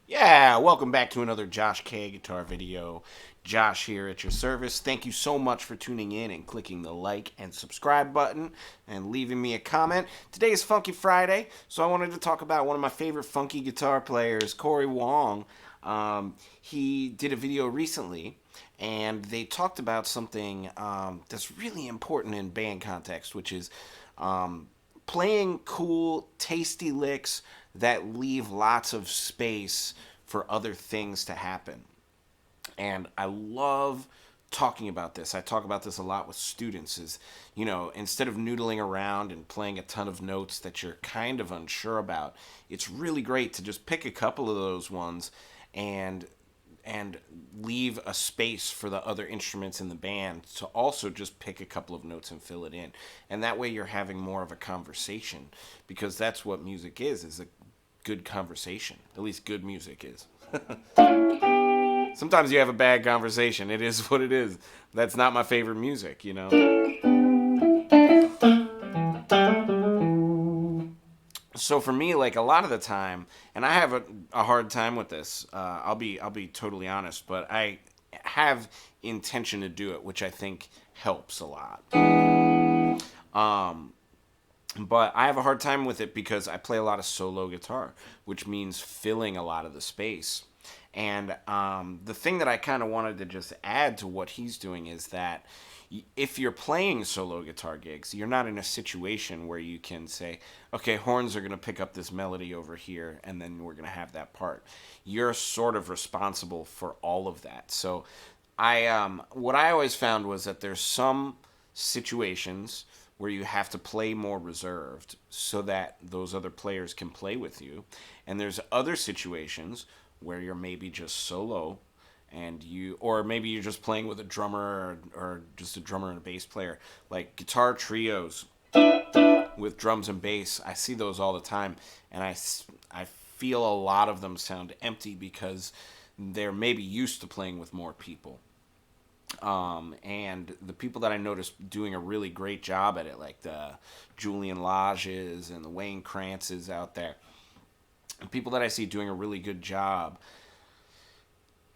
Yeah, welcome back to another Josh K guitar video. Josh here at your service. Thank you so much for tuning in and clicking the like and subscribe button and leaving me a comment. Today is Funky Friday, so I wanted to talk about one of my favorite funky guitar players, Corey Wong. He did a video recently, and they talked about something that's really important in band context, which is playing cool, tasty licks that leave lots of space for other things to happen. And I love talking about this. I talk about this a lot with students is, instead of noodling around and playing a ton of notes that you're kind of unsure about, it's really great to just pick a couple of those ones and leave a space for the other instruments in the band to also just pick a couple of notes and fill it in. And that way you're having more of a conversation, because that's what music is a good conversation. At least good music is. Sometimes you have a bad conversation. It is what it is. That's not my favorite music, So for me, like a lot of the time, and I have a hard time with this. I'll be totally honest, but I have intention to do it, which I think helps a lot. But I have a hard time with it because I play a lot of solo guitar, which means filling a lot of the space. And the thing that I kind of wanted to just add to what he's doing is that if you're playing solo guitar gigs, you're not in a situation where you can say, okay, horns are going to pick up this melody over here, and then we're going to have that part. You're sort of responsible for all of that. So what I always found was that there's some situations where you have to play more reserved so that those other players can play with you. And there's other situations where you're maybe just solo or maybe you're just playing with a drummer or just a drummer and a bass player. Like guitar trios with drums and bass, I see those all the time, and I feel a lot of them sound empty because they're maybe used to playing with more people. And the people that I noticed doing a really great job at it, like the Julian Lodges and the Wayne Krantzes out there, people that I see doing a really good job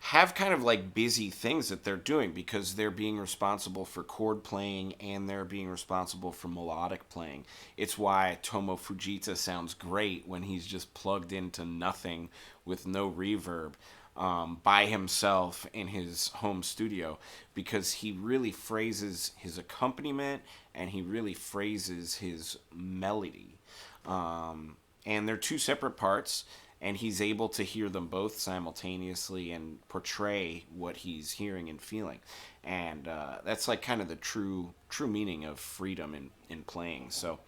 have kind of like busy things that they're doing because they're being responsible for chord playing and they're being responsible for melodic playing. It's why Tomo Fujita sounds great when he's just plugged into nothing with no reverb. By himself in his home studio, because he really phrases his accompaniment and he really phrases his melody. And they're two separate parts, and he's able to hear them both simultaneously and portray what he's hearing and feeling. And that's like kind of the true meaning of freedom in playing. So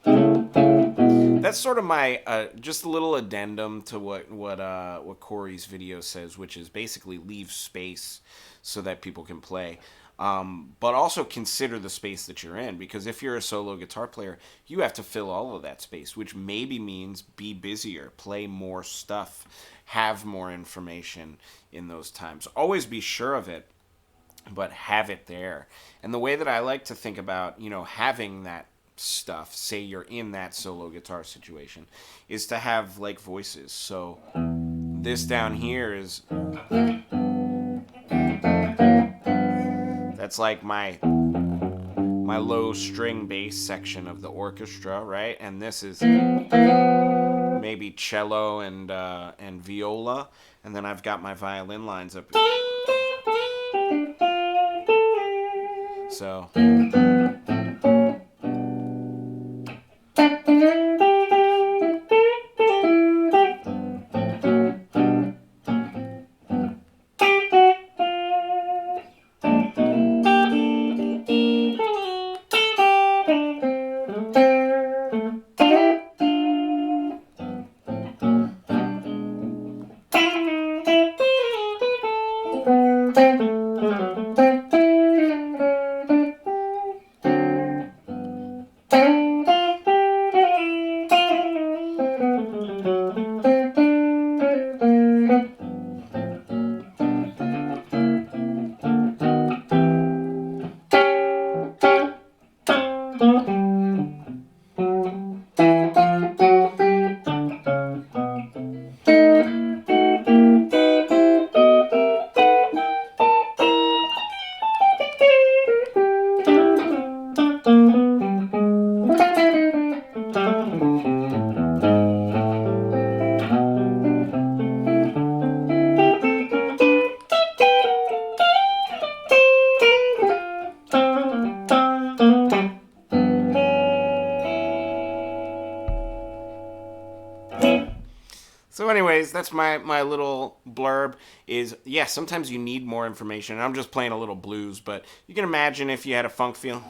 that's sort of my just a little addendum to what Corey's video says, which is basically leave space so that people can play. But also consider the space that you're in, because if you're a solo guitar player, you have to fill all of that space, which maybe means be busier, play more stuff, have more information in those times. Always be sure of it, but have it there. And the way that I like to think about, having that stuff, say you're in that solo guitar situation, is to have like voices. So this down here is, that's like my low string bass section of the orchestra, right? And this is maybe cello and viola, and then I've got my violin lines up. So So anyways, that's my little blurb is, yeah, sometimes you need more information. I'm just playing a little blues, but you can imagine if you had a funk feel.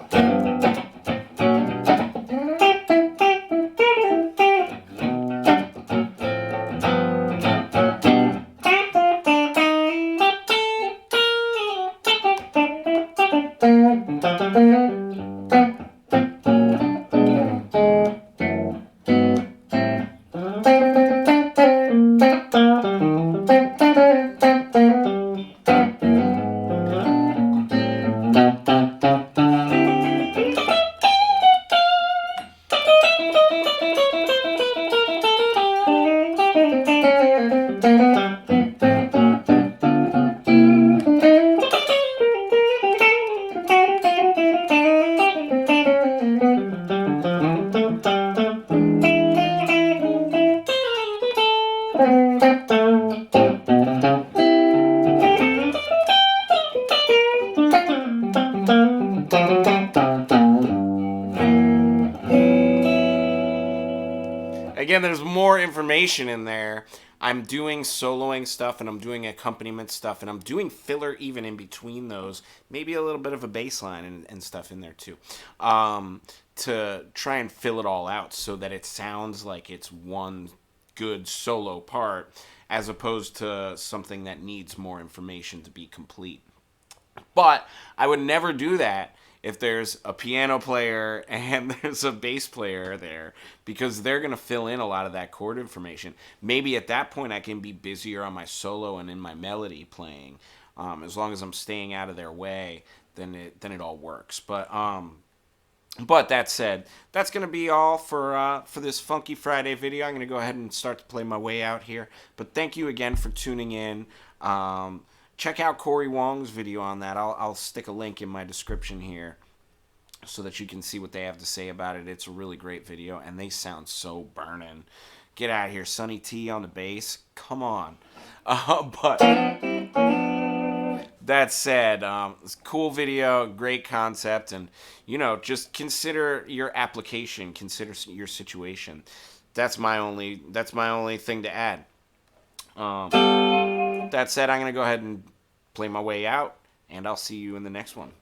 Again, there's more information in there. I'm doing soloing stuff and I'm doing accompaniment stuff and I'm doing filler even in between those. Maybe a little bit of a bass line and stuff in there too. To try and fill it all out so that it sounds like it's one good solo part as opposed to something that needs more information to be complete. But I would never do that if there's a piano player and there's a bass player there because they're going to fill in a lot of that chord information. Maybe at that point I can be busier on my solo and in my melody playing. As long as I'm staying out of their way, then it all works. But that said, that's going to be all for this Funky Friday video. I'm going to go ahead and start to play my way out here. But thank you again for tuning in. Check out Corey Wong's video on that. I'll stick a link in my description here so that you can see what they have to say about it. It's a really great video, and they sound so burning. Get out of here. Sonny T on the bass. Come on. But that said, it's a cool video, great concept, and, just consider your application, consider your situation. That's my only thing to add. That said, I'm going to go ahead and play my way out, and I'll see you in the next one.